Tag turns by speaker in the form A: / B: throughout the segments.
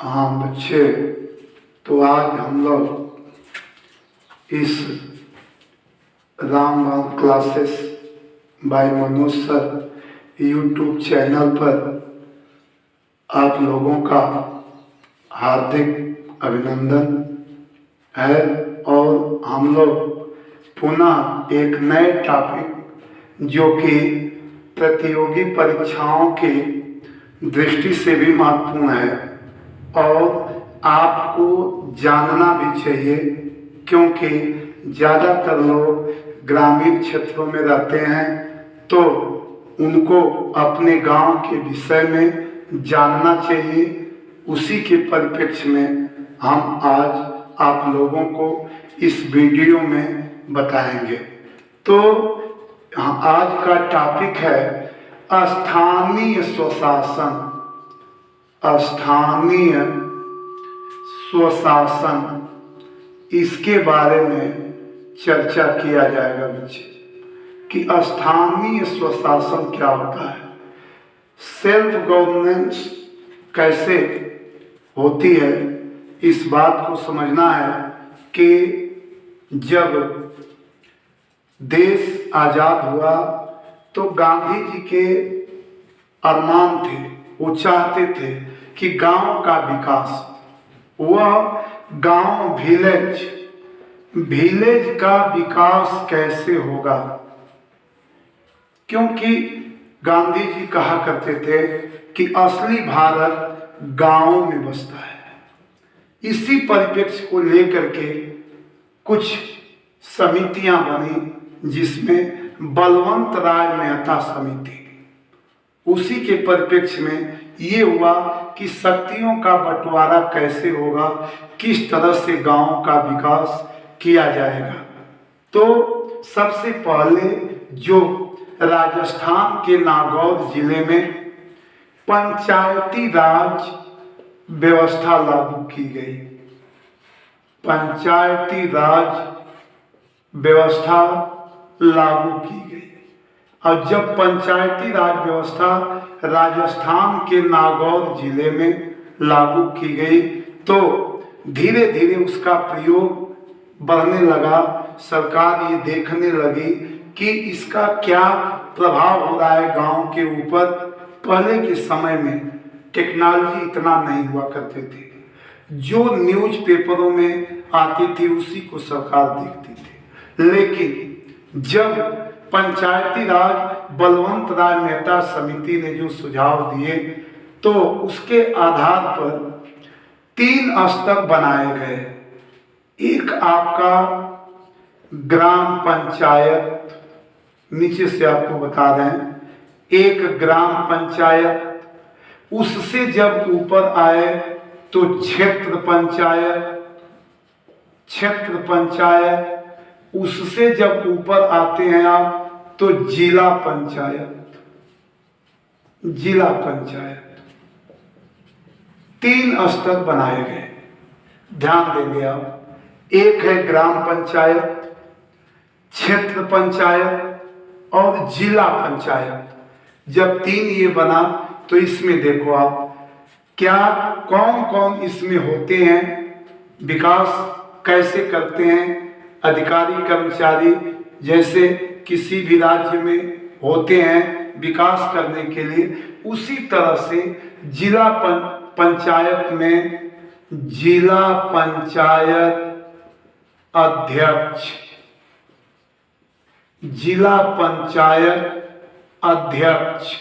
A: हाँ बच्चे, तो आज हम लोग इस रामबाण classes bye Manoj sir YouTube channel पर आप लोगों का हार्दिक अभिनंदन है। और हम लोग पुनः एक नए टॉपिक जो कि प्रतियोगी परीक्षाओं की दृष्टि से भी महत्वपूर्ण है और आपको जानना भी चाहिए, क्योंकि ज़्यादातर लोग ग्रामीण क्षेत्रों में रहते हैं तो उनको अपने गांव के विषय में जानना चाहिए। उसी के परिप्रेक्ष्य में हम आज आप लोगों को इस वीडियो में बताएंगे। तो आज का टॉपिक है स्थानीय स्वशासन। स्थानीय स्वशासन, इसके बारे में चर्चा किया जाएगा बच्चे कि स्थानीय स्वशासन क्या होता है, सेल्फ गवर्नेंस कैसे होती है। इस बात को समझना है कि जब देश आज़ाद हुआ तो गांधी जी के अरमान थे, वो चाहते थे कि गांव का विकास, वह गांव विलेज का विकास कैसे होगा, क्योंकि गांधी जी कहा करते थे कि असली भारत गांवों में बसता है। इसी परिप्रेक्ष्य को लेकर के कुछ समितियां बनी, जिसमें बलवंत राय मेहता समिति। उसी के परिप्रेक्ष्य में ये हुआ कि शक्तियों का बंटवारा कैसे होगा, किस तरह से गांव का विकास किया जाएगा। तो सबसे पहले जो राजस्थान के नागौर जिले में पंचायती राज व्यवस्था लागू की गई। पंचायती राज व्यवस्था लागू की गई और जब पंचायती राज व्यवस्था राजस्थान के नागौर जिले में लागू की गई तो धीरे धीरे उसका प्रयोग बढ़ने लगा। सरकार ये देखने लगी कि इसका क्या प्रभाव हो रहा है गांव के ऊपर। पहले के समय में टेक्नोलॉजी इतना नहीं हुआ करते थे, जो न्यूज पेपरों में आती थी उसी को सरकार देखती थी। लेकिन जब पंचायती राज बलवंत राय मेहता समिति ने जो सुझाव दिए तो उसके आधार पर 3 स्तर बनाए गए। एक आपका ग्राम पंचायत, नीचे से आपको बता दें, एक ग्राम पंचायत, उससे जब ऊपर आए तो क्षेत्र पंचायत, क्षेत्र पंचायत, उससे जब ऊपर आते हैं आप तो जिला पंचायत, जिला पंचायत। 3 स्तर बनाए गए, ध्यान देंगे आप। एक है ग्राम पंचायत, क्षेत्र पंचायत और जिला पंचायत। जब 3 ये बना तो इसमें देखो आप क्या कौन कौन इसमें होते हैं, विकास कैसे करते हैं अधिकारी कर्मचारी, जैसे किसी भी राज्य में होते हैं विकास करने के लिए। उसी तरह से जिला पंचायत में जिला पंचायत अध्यक्ष, जिला पंचायत अध्यक्ष।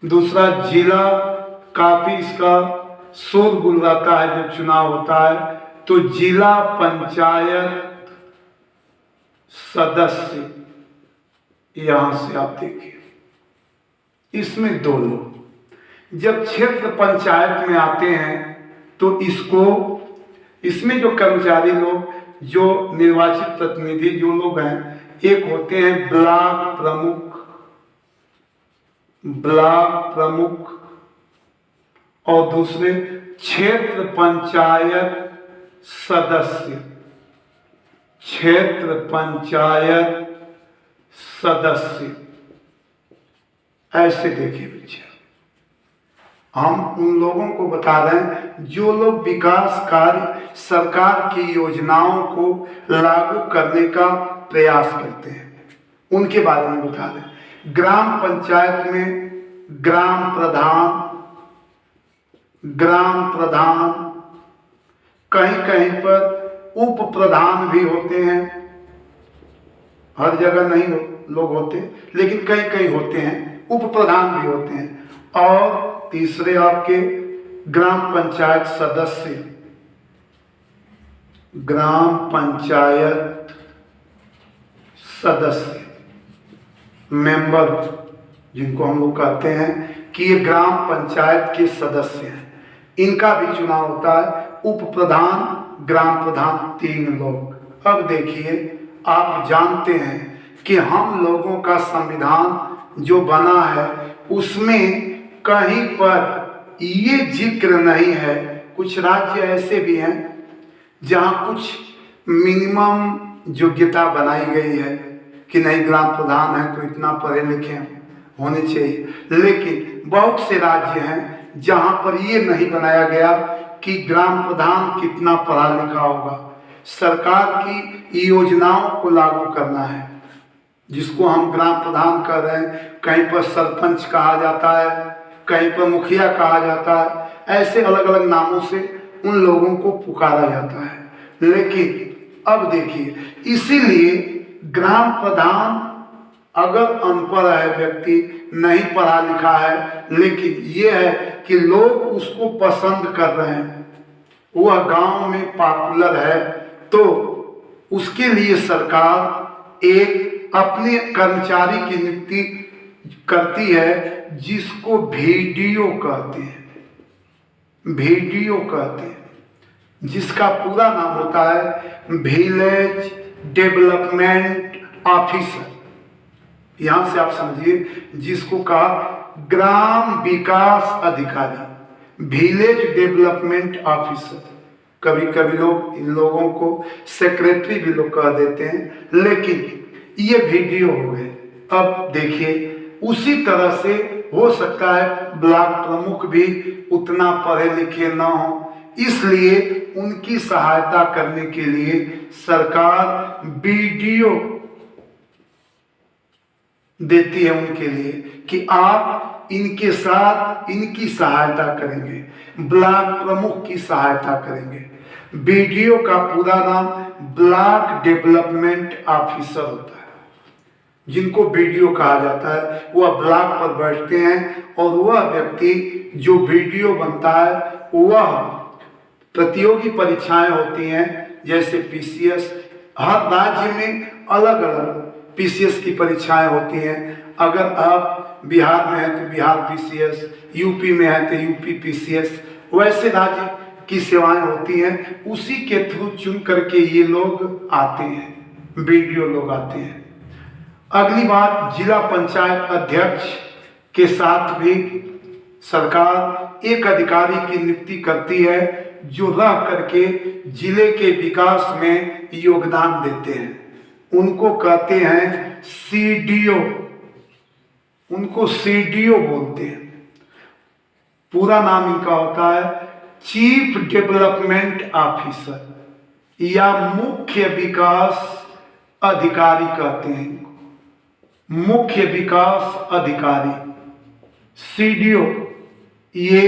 A: दूसरा, जिला काफी इसका शोरगुल रहता है जब चुनाव होता है, तो जिला पंचायत सदस्य। यहां से आप देखिए, इसमें 2 लोग। जब क्षेत्र पंचायत में आते हैं तो इसमें जो कर्मचारी लोग, जो निर्वाचित प्रतिनिधि जो लोग हैं, एक होते हैं ब्लॉक प्रमुख, ब्लॉक प्रमुख, और दूसरे क्षेत्र पंचायत सदस्य, क्षेत्र पंचायत सदस्य। ऐसे देखिए बच्चे, हम उन लोगों को बता रहे हैं जो लोग विकास कार्य, सरकार की योजनाओं को लागू करने का प्रयास करते हैं, उनके बारे में बता रहे हैं। ग्राम पंचायत में ग्राम प्रधान, कहीं कहीं पर उप प्रधान भी होते हैं, हर जगह नहीं लोग होते, लेकिन कहीं कहीं होते हैं, उप प्रधान भी होते हैं। और तीसरे आपके ग्राम पंचायत सदस्य, ग्राम पंचायत सदस्य मेंबर, जिनको हम लोग कहते हैं कि ये ग्राम पंचायत के सदस्य हैं, इनका भी चुनाव होता है। उप प्रधान, ग्राम प्रधान, 3 लोग। अब देखिए, आप जानते हैं कि हम लोगों का संविधान जो बना है उसमें कहीं पर ये जिक्र नहीं है। कुछ राज्य ऐसे भी हैं जहां कुछ मिनिमम योग्यता बनाई गई है कि नहीं, ग्राम प्रधान है तो इतना पढ़े लिखे होने चाहिए, लेकिन बहुत से राज्य हैं जहां पर ये नहीं बनाया गया कि ग्राम प्रधान कितना पढ़ा लिखा होगा। सरकार की योजनाओं को लागू करना है, जिसको हम ग्राम प्रधान कह रहे हैं, कहीं पर सरपंच कहा जाता है, कहीं पर मुखिया कहा जाता है, ऐसे अलग अलग नामों से उन लोगों को पुकारा जाता है। लेकिन अब देखिए, इसीलिए ग्राम प्रधान अगर अनपढ़ है व्यक्ति, नहीं पढ़ा लिखा है, लेकिन ये है कि लोग उसको पसंद कर रहे हैं, वह गांव में पॉपुलर है, तो उसके लिए सरकार एक अपने कर्मचारी की नियुक्ति करती है, जिसको VDO कहते हैं। VDO कहते हैं, जिसका पूरा नाम होता है विलेज डेवलपमेंट ऑफिसर। यहां से आप समझिए, जिसको कहा ग्राम विकास अधिकारी, विलेज डेवलपमेंट ऑफिसर। कभी कभी लोग इन लोगों को सेक्रेटरी भी लोग कह देते हैं, लेकिन ये VDO हो गए। अब देखिए, उसी तरह से हो सकता है ब्लॉक प्रमुख भी उतना पढ़े लिखे न हो, इसलिए उनकी सहायता करने के लिए सरकार VDO देती है उनके लिए कि आप इनके साथ इनकी सहायता करेंगे, ब्लॉक प्रमुख की सहायता करेंगे। VDO का पूरा नाम ब्लॉक डेवलपमेंट ऑफिसर होता है। जिनको VDO कहा जाता है, वह ब्लॉक पर बैठते हैं और वह व्यक्ति जो VDO बनता है, वह प्रतियोगी परीक्षाएं होती हैं, जैसे PCS। हर राज्य में अलग अलग PCS की परीक्षाएं होती हैं। अगर आप बिहार में हैं तो बिहार PCS, यूपी में है तो यूपी PCS, वैसे राज्य की सेवाएं होती हैं। उसी के थ्रू चुन करके ये लोग आते हैं, VDO लोग आते हैं। अगली बात, जिला पंचायत अध्यक्ष के साथ भी सरकार एक अधिकारी की नियुक्ति करती है, जो रह करके जिले के विकास में योगदान देते हैं। उनको कहते हैं CDO, उनको CDO बोलते हैं। पूरा नाम इनका होता है चीफ डेवलपमेंट ऑफिसर या मुख्य विकास अधिकारी कहते हैं इनको, मुख्य विकास अधिकारी। CDO ये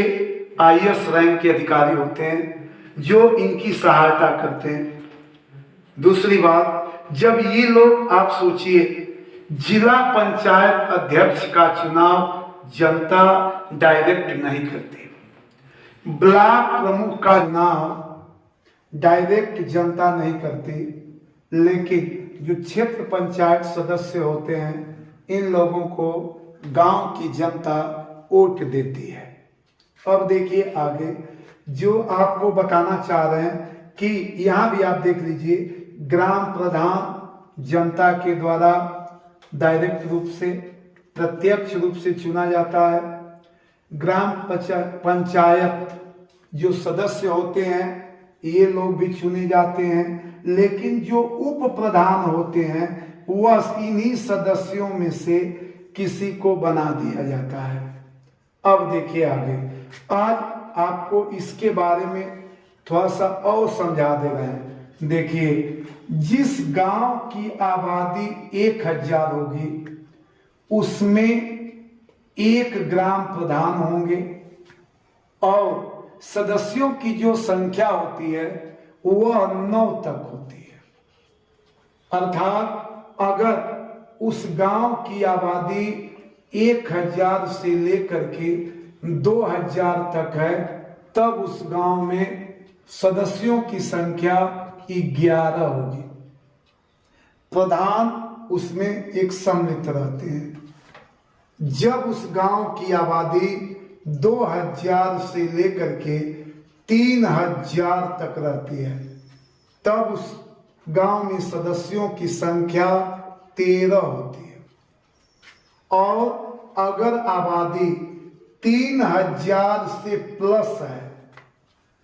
A: IS रैंक के अधिकारी होते हैं, जो इनकी सहायता करते हैं। दूसरी बात, जब ये लोग, आप सोचिए, जिला पंचायत अध्यक्ष का चुनाव जनता डायरेक्ट नहीं करती, ब्लॉक प्रमुख का चुनाव डायरेक्ट जनता नहीं करती, लेकिन जो क्षेत्र पंचायत सदस्य होते हैं, इन लोगों को गांव की जनता वोट देती है। अब देखिए आगे, जो आपको बताना चाह रहे हैं कि यहां भी आप देख लीजिए, ग्राम प्रधान जनता के द्वारा डायरेक्ट रूप से, प्रत्यक्ष रूप से चुना जाता है। ग्राम पंचायत जो सदस्य होते हैं, ये लोग भी चुने जाते हैं, लेकिन जो उप प्रधान होते हैं, वह इन्हीं सदस्यों में से किसी को बना दिया जाता है। अब देखिए आगे, आज आपको इसके बारे में थोड़ा सा और समझा दे रहे हैं। देखिए, जिस गांव की आबादी 1000 होगी उसमें एक ग्राम प्रधान होंगे और सदस्यों की जो संख्या होती है वह 9 तक होती है। अर्थात अगर उस गांव की आबादी 1000 से लेकर के 2000 तक है तब उस गांव में सदस्यों की संख्या 11 होगी। प्रधान उसमें एक सम्मिलित रहते हैं। जब उस गांव की आबादी 2000 से लेकर के 3000 तक रहती है तब उस गांव में सदस्यों की संख्या 13 होती है। और अगर आबादी 3000 से प्लस है,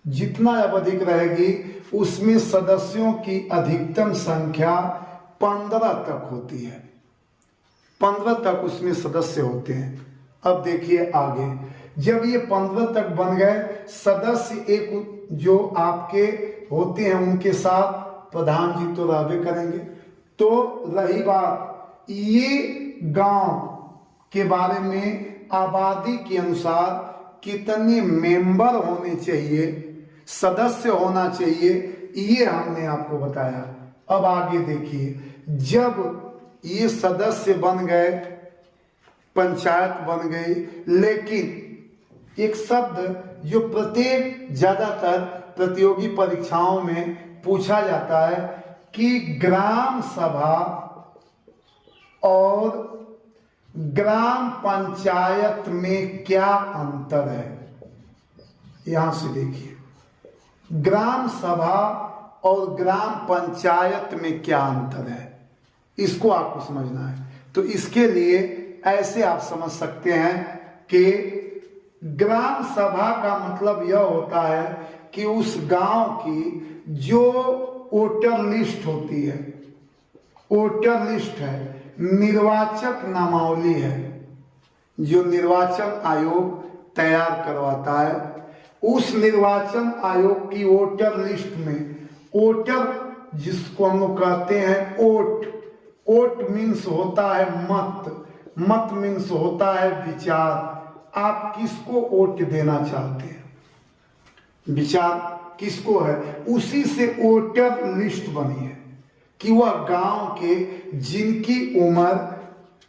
A: जितना अब अधिक रहेगी उसमें सदस्यों की अधिकतम संख्या 15 तक होती है। 15 तक उसमें सदस्य होते हैं। अब देखिए आगे, जब ये 15 तक बन गए सदस्य, एक जो आपके होते हैं उनके साथ प्रधान जी तो रहबे करेंगे। तो रही बात ये गांव के बारे में, आबादी के अनुसार कितने मेंबर होने चाहिए, सदस्य होना चाहिए, ये हमने आपको बताया। अब आगे देखिए, जब ये सदस्य बन गए, पंचायत बन गई, लेकिन एक शब्द जो प्रत्येक ज्यादातर प्रतियोगी परीक्षाओं में पूछा जाता है कि ग्राम सभा और ग्राम पंचायत में क्या अंतर है। यहां से देखिए, ग्राम सभा और ग्राम पंचायत में क्या अंतर है, इसको आपको समझना है। तो इसके लिए ऐसे आप समझ सकते हैं कि ग्राम सभा का मतलब यह होता है कि उस गांव की जो वोटर लिस्ट होती है, वोटर लिस्ट है, निर्वाचक नामावली है, जो निर्वाचन आयोग तैयार करवाता है, उस निर्वाचन आयोग की वोटर लिस्ट में वोटर जिसको हम लोग कहते हैं वोट, वोट मीन्स होता है मत, मत मीन्स होता है विचार। आप किसको वोट देना चाहते हैं, विचार किसको है, उसी से वोटर लिस्ट बनी है कि वह गांव के जिनकी उम्र,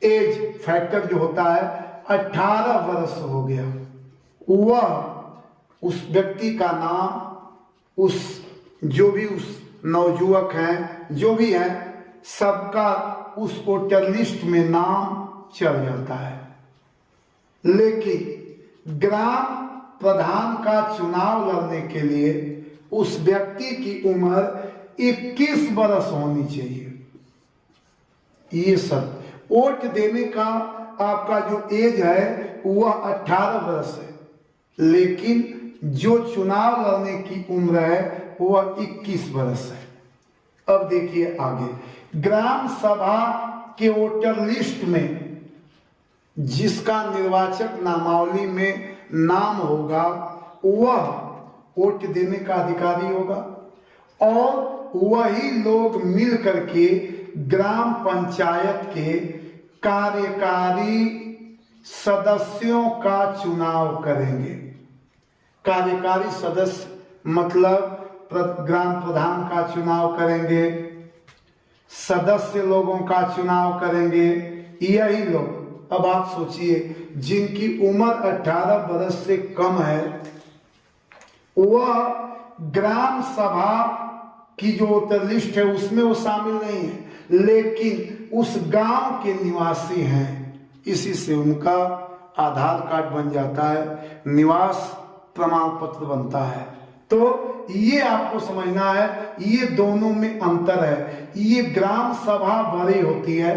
A: एज फैक्टर जो होता है 18 वर्ष हो गया, वह उस व्यक्ति का नाम, उस जो भी उस नवयुवक हैं, जो भी हैं, सबका उस वोटर लिस्ट में नाम चढ़ जाता है। लेकिन ग्राम प्रधान का चुनाव लड़ने के लिए उस व्यक्ति की उम्र 21 वर्ष होनी चाहिए। ये सब वोट देने का आपका जो एज है वह 18 वर्ष है, लेकिन जो चुनाव लड़ने की उम्र है वह 21 वर्ष है। अब देखिए आगे, ग्राम सभा के वोटर लिस्ट में जिसका निर्वाचक नामावली में नाम होगा वह वोट देने का अधिकारी होगा, और वही लोग मिल करके ग्राम पंचायत के कार्यकारी सदस्यों का चुनाव करेंगे। कार्यकारी सदस्य मतलब ग्राम प्रधान का चुनाव करेंगे, सदस्य लोगों का चुनाव करेंगे, यही लोग। अब आप सोचिए, जिनकी उम्र 18 वर्ष से कम है वह ग्राम सभा की जो वोटर लिस्ट है उसमें वो शामिल नहीं है, लेकिन उस गांव के निवासी हैं, इसी से उनका आधार कार्ड बन जाता है, निवास प्रमाण पत्र बनता है। तो ये आपको समझना है, ये दोनों में अंतर है। ये ग्राम सभा बड़ी होती है,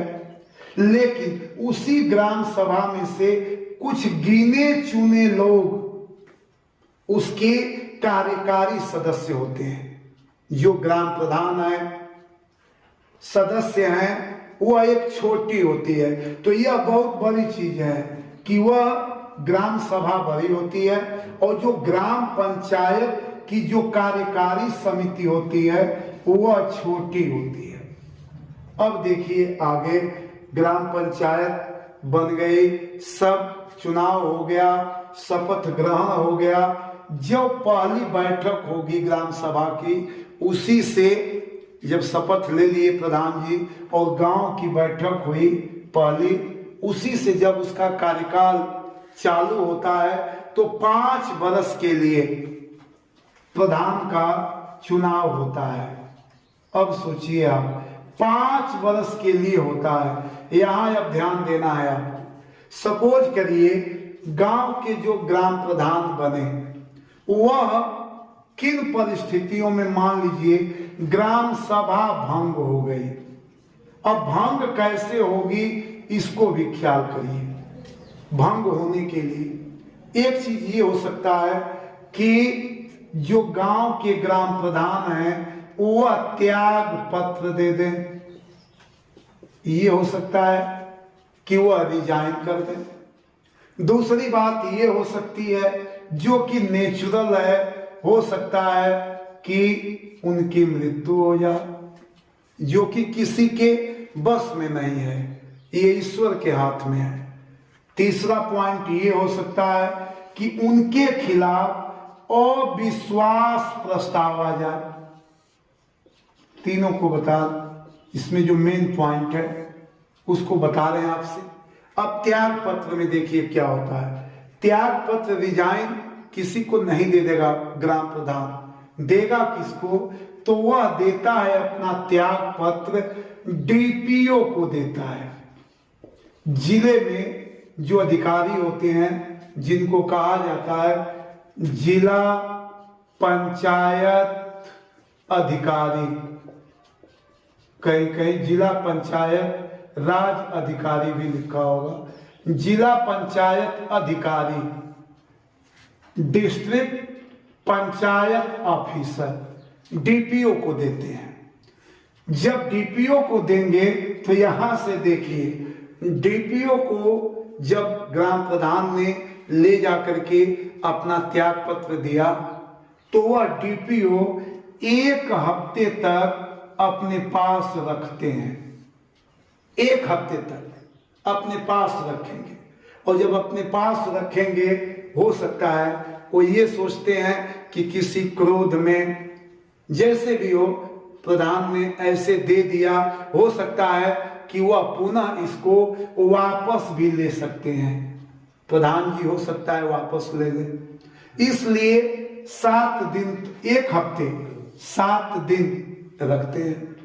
A: लेकिन उसी ग्राम सभा में से कुछ गिने चुने लोग उसके कार्यकारी सदस्य होते हैं। जो ग्राम प्रधान है, सदस्य हैं, वह एक छोटी होती है। तो यह बहुत बड़ी चीज है कि वह ग्राम सभा बड़ी होती है और जो ग्राम पंचायत की जो कार्यकारी समिति होती है वह छोटी होती है। अब देखिए आगे, ग्राम पंचायत बन गई, सब चुनाव हो गया, शपथ ग्रहण हो गया। जो पहली बैठक होगी ग्राम सभा की, उसी से जब शपथ ले लिए प्रधान जी और गांव की बैठक हुई पहली, उसी से जब उसका कार्यकाल चालू होता है तो 5 वर्ष के लिए प्रधान का चुनाव होता है। अब सोचिए आप, 5 वर्ष के लिए होता है। यहां अब ध्यान देना है आपको। सपोज करिए गांव के जो ग्राम प्रधान बने, वह किन परिस्थितियों में, मान लीजिए ग्राम सभा भंग हो गई। अब भंग कैसे होगी इसको भी ख्याल करिए। भंग होने के लिए एक चीज ये हो सकता है कि जो गांव के ग्राम प्रधान हैं वह त्याग पत्र दे दें, ये हो सकता है कि वह रिजाइन कर दें। दूसरी बात ये हो सकती है, जो कि नेचुरल है, हो सकता है कि उनकी मृत्यु हो जाए, जो कि किसी के बस में नहीं है, ये ईश्वर के हाथ में है। तीसरा पॉइंट ये हो सकता है कि उनके खिलाफ अविश्वास प्रस्ताव आ जाए। तीनों को बता, इसमें जो मेन पॉइंट है उसको बता रहे हैं आपसे। अब त्याग पत्र में देखिए क्या होता है। त्याग पत्र रिजाइन किसी को नहीं दे देगा ग्राम प्रधान, देगा किसको? तो वह देता है अपना त्याग पत्र डीपीओ को देता है। जिले में जो अधिकारी होते हैं जिनको कहा जाता है जिला पंचायत अधिकारी, कहीं कहीं जिला पंचायत राज अधिकारी भी लिखा होगा, जिला पंचायत अधिकारी, डिस्ट्रिक्ट पंचायत ऑफिसर, डीपीओ को देते हैं। जब डीपीओ को देंगे तो यहां से देखिए, डीपीओ को जब ग्राम प्रधान ने ले जाकर के अपना त्याग पत्र दिया तो वह डीपीओ 1 हफ्ते तक अपने पास रखते हैं। 1 हफ्ते तक अपने पास रखेंगे, और जब अपने पास रखेंगे, हो सकता है वो ये सोचते हैं कि किसी क्रोध में, जैसे भी हो, प्रधान ने ऐसे दे दिया, हो सकता है कि वह पुनः इसको वापस भी ले सकते हैं। प्रधान जी हो सकता है वापस ले ले, इसलिए 7 दिन, 1 हफ्ते 7 दिन रखते हैं।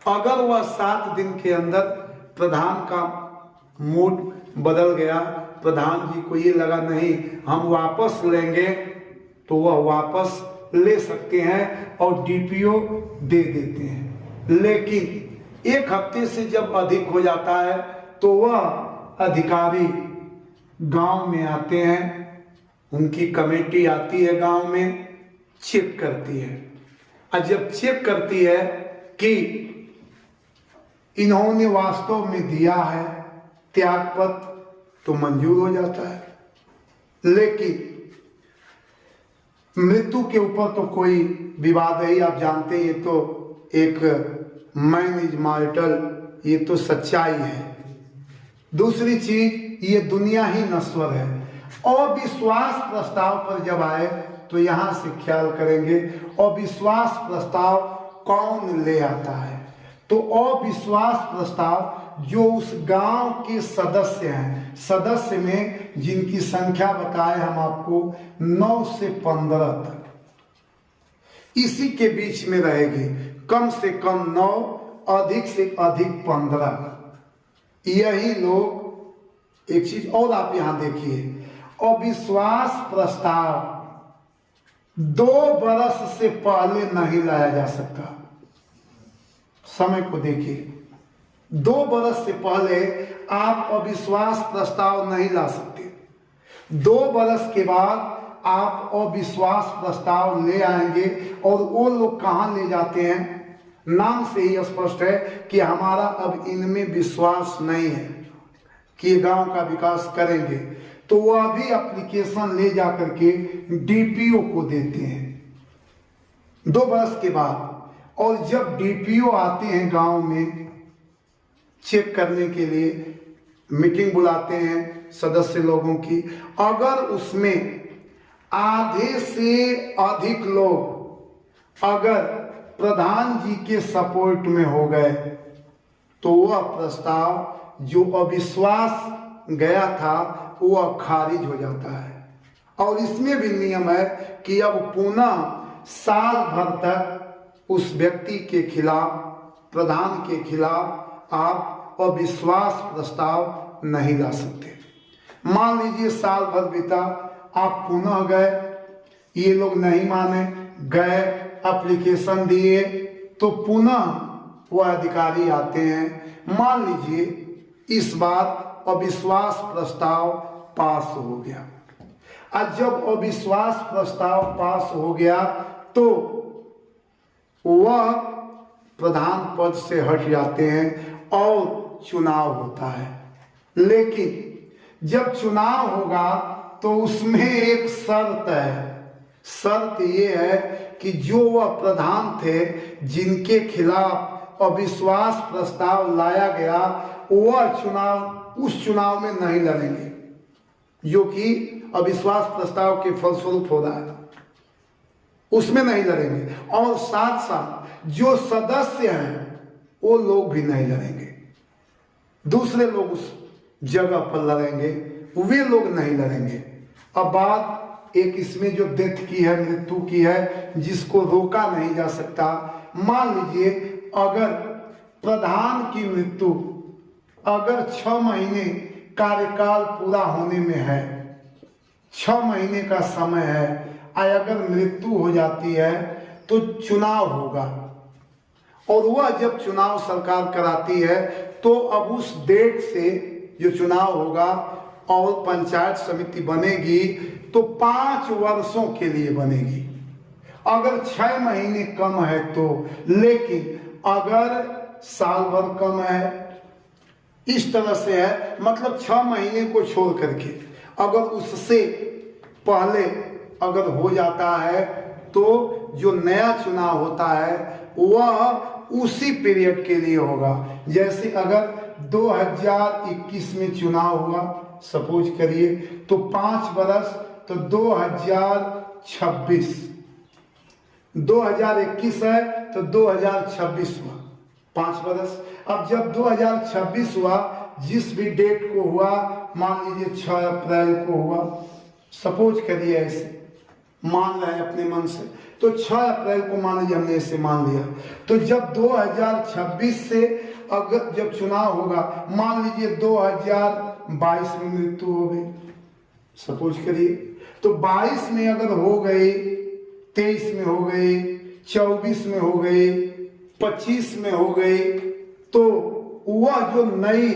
A: अगर वह 7 दिन के अंदर प्रधान का मूड बदल गया, प्रधान जी को ये लगा नहीं हम वापस लेंगे, तो वह वापस ले सकते हैं और डीपीओ दे देते हैं। लेकिन 1 हफ्ते से जब अधिक हो जाता है तो वह अधिकारी गांव में आते हैं, उनकी कमेटी आती है गांव में, चेक करती है। और जब चेक करती है कि इन्होंने वास्तव में दिया है त्याग पत्र, तो मंजूर हो जाता है। लेकिन मृत्यु के ऊपर तो कोई विवाद है, आप जानते हैं, ये तो एक मैन इज मॉर्टल, ये तो सच्चाई है। दूसरी चीज, ये दुनिया ही नश्वर है। अविश्वास प्रस्ताव पर जब आए तो यहां से ख्याल करेंगे अविश्वास प्रस्ताव कौन ले आता है। तो अविश्वास प्रस्ताव जो उस गांव के सदस्य हैं, सदस्य में जिनकी संख्या बताए हम आपको 9 से 15 तक, इसी के बीच में रहेगी, कम से कम 9, अधिक से अधिक 15। यही लोग, एक चीज और आप यहां देखिए, अविश्वास प्रस्ताव 2 वर्ष से पहले नहीं लाया जा सकता। समय को देखिए, 2 वर्ष से पहले आप अविश्वास प्रस्ताव नहीं ला सकते। 2 वर्ष के बाद आप अविश्वास प्रस्ताव ले आएंगे, और वो लोग कहां ले जाते हैं? नाम से ही स्पष्ट है कि हमारा अब इनमें विश्वास नहीं है कि ये गांव का विकास करेंगे। तो वह भी एप्लीकेशन ले जाकर के डीपीओ को देते हैं 2 बरस के बाद। और जब डीपीओ आते हैं गांव में चेक करने के लिए, मीटिंग बुलाते हैं सदस्य लोगों की, अगर उसमें आधे से अधिक लोग अगर प्रधान जी के सपोर्ट में हो गए तो वह प्रस्ताव जो अविश्वास गया था वह खारिज हो जाता है। और इसमें भी नियम है कि अब पुनः साल भर तक उस व्यक्ति के खिलाफ, प्रधान के खिलाफ आप अविश्वास प्रस्ताव नहीं ला सकते। मान लीजिए साल भर बीता, आप पुनः गए, ये लोग नहीं माने, गए एप्लीकेशन दिए, तो पुनः वह अधिकारी आते हैं। मान लीजिए इस बार अविश्वास प्रस्ताव पास हो गया। आज जब अविश्वास प्रस्ताव पास हो गया तो वह प्रधान पद से हट जाते हैं और चुनाव होता है। लेकिन जब चुनाव होगा तो उसमें एक शर्त है। शर्त ये है कि जो वह प्रधान थे जिनके खिलाफ अविश्वास प्रस्ताव लाया गया, वह उस चुनाव में नहीं लड़ेंगे जो कि अविश्वास प्रस्ताव के फलस्वरूप हो रहा है, उसमें नहीं लड़ेंगे। और साथ साथ जो सदस्य हैं वो लोग भी नहीं लड़ेंगे, दूसरे लोग उस जगह पर लड़ेंगे, वे लोग नहीं लड़ेंगे। अब बात एक इसमें जो डेथ की है, मृत्यु की है, जिसको रोका नहीं जा सकता। मान लीजिए अगर प्रधान की मृत्यु अगर 6 महीने कार्यकाल पूरा होने में है, 6 महीने का समय है, अगर मृत्यु हो जाती है तो चुनाव होगा। और वह जब चुनाव सरकार कराती है तो अब उस डेट से जो चुनाव होगा और पंचायत समिति बनेगी तो 5 वर्षों के लिए बनेगी। अगर 6 महीने कम है तो, लेकिन अगर साल भर कम है, इस तरह से है, मतलब 6 महीने को छोड़ करके अगर उससे पहले अगर हो जाता है तो जो नया चुनाव होता है वह उसी पीरियड के लिए होगा। जैसे अगर 2021 में चुनाव हुआ, सपोज करिए, तो 5 बरस, तो 2021 है तो 2026 हुआ, 5 बरस। अब जब 2026 हुआ, जिस भी डेट को हुआ, मान लीजिए 6 अप्रैल को हुआ, सपोज करिए, ऐसे मान रहे हैं अपने मन से, तो 6 अप्रैल को मान लीजिए, हमने ऐसे मान लिया। तो जब 2026 से अगर जब चुनाव होगा, मान लीजिए 2022 में मृत्यु हो गई, सपोज करिए, तो 22 में अगर हो गई, 23 में हो गई, 24 में हो गई, 25 में हो गई, तो वह जो नई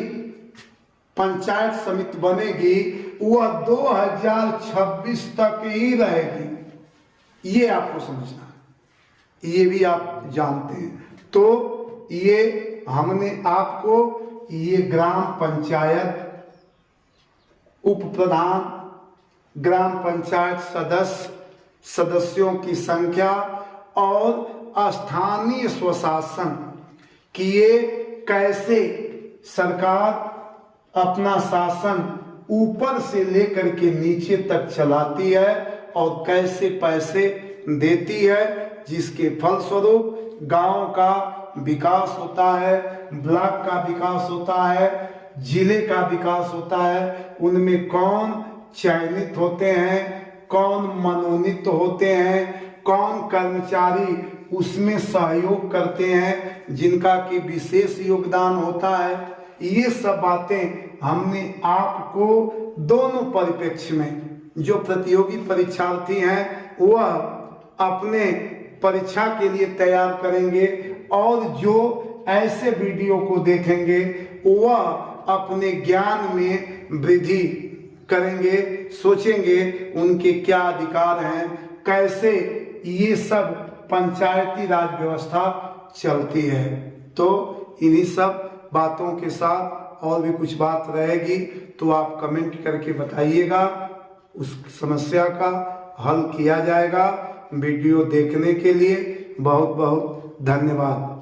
A: पंचायत समिति बनेगी वह 2026 तक ही रहेगी। ये आपको समझना है, ये भी आप जानते हैं। तो ये हमने आपको ये ग्राम पंचायत उप प्रधान, ग्राम पंचायत सदस्यों की संख्या और स्थानीय स्वशासन कि ये कैसे सरकार अपना शासन ऊपर से लेकर के नीचे तक चलाती है और कैसे पैसे देती है, जिसके फलस्वरूप गांव का विकास होता है, ब्लॉक का विकास होता है, जिले का विकास होता है। उनमें कौन चयनित होते हैं, कौन मनोनीत होते हैं, कौन कर्मचारी उसमें सहयोग करते हैं, जिनका कि विशेष योगदान होता है। ये सब बातें हमने आपको दोनों परिप्रेक्ष्य में, जो प्रतियोगी परीक्षार्थी हैं वह अपने परीक्षा के लिए तैयार करेंगे और जो ऐसे वीडियो को देखेंगे वह अपने ज्ञान में वृद्धि करेंगे, सोचेंगे उनके क्या अधिकार हैं, कैसे ये सब पंचायती राज व्यवस्था चलती है। तो इन्हीं सब बातों के साथ और भी कुछ बात रहेगी तो आप कमेंट करके बताइएगा, उस समस्या का हल किया जाएगा। वीडियो देखने के लिए बहुत बहुत धन्यवाद।